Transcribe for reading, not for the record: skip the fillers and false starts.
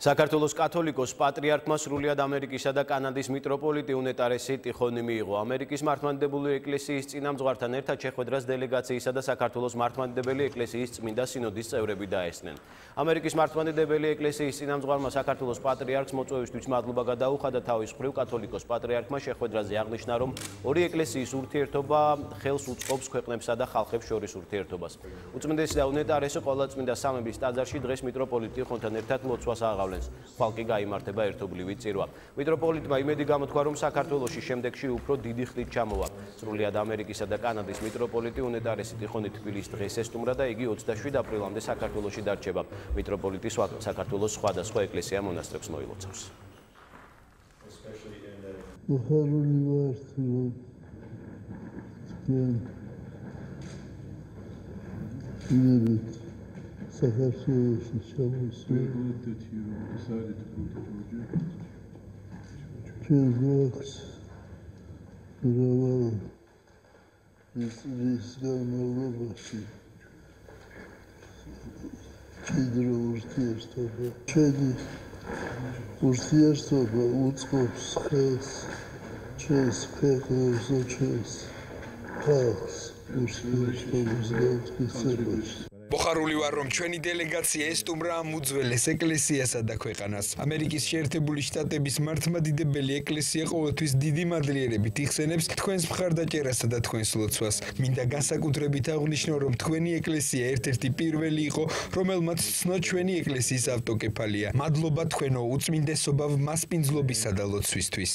საქართველოს კათოლიკოს პატრიარქმა სრულიად ამერიკისა და კანადის მიტროპოლიტი უნეტარესი ტიხონი მიიღო. ამერიკის მართლმადიდებელი ეკლესიის წინამძღვართან ერთად შეხვედრას დელეგაციისა და საქართველოს მართლმადიდებელი ეკლესიის წმინდა სინოდის წევრები დაესწნენ. ამერიკის მართლმადიდებელი ეკლესიის წინამძღვარმა საქართველოს პატრიარქს მოწვევისთვის მადლობა გადაუხადა. თავის მხრივ კათოლიკოს პატრიარქმა შეხვედრაზე აღნიშნა, რომ ორი ეკლესიის ურთიერთობა ხელს უწყობს ქვეყნებსა და ხალხებს შორის ურთიერთობას. უწმინდესი და უნეტარესი ყოვლადწმინდა სამების ტაძარში დღეს მიტროპოლიტ ტიხონთან ერთად ლოცვას აღავლენს. ხვალკი გაიმართება ერთობლივი წირვა. მიტროპოლიტმა იმედი გამოთქვა, რომ საქართველოში შემდეგში უფრო დიდი ხნით ჩამოვა. სრულიად ამერიკისა და კანადის მიტროპოლიტი უნეტარესი ტიხონი თბილისის დღეს ესტუმრა და იგი 27 აპრილამდე საქართველოში დარჩება. მიტროპოლიტი საქართველოს სხვადასხვა ეკლესია მონასტრებს მოილოცავს. საქართველოში ჩამოსვლა ჩვენს მრავალ წლის განმავლობაში მჭიდრო ურთიერთობა. ჩვენი ურთიერთობა უწყობს ხელს ჩვენს ქვეყნებს და ჩვენს ხალხს ურთიერთობის განმტკიცებაში. მოხარული ვარ, რომ ჩვენი დელეგაცია ესტუმრა ამ უძველეს ეკლესიასა და ქვეყანას. ამერიკის შეერთებული შტატების მართლმადიდებელი ეკლესია ყოველთვის დიდი მადლიერებით იხსენებს თქვენს მხარდაჭერასა და თქვენს ლოცვას. მინდა განსაკუთრებით აღვნიშნო, რომ თქვენი ეკლესია ერთ-ერთი პირველი იყო, რომელმაც ცნო ჩვენი ეკლესიის ავტოკეფალია. მადლობა თქვენო უწმინდესობა მასპინძლობისა და ლოცვისთვის.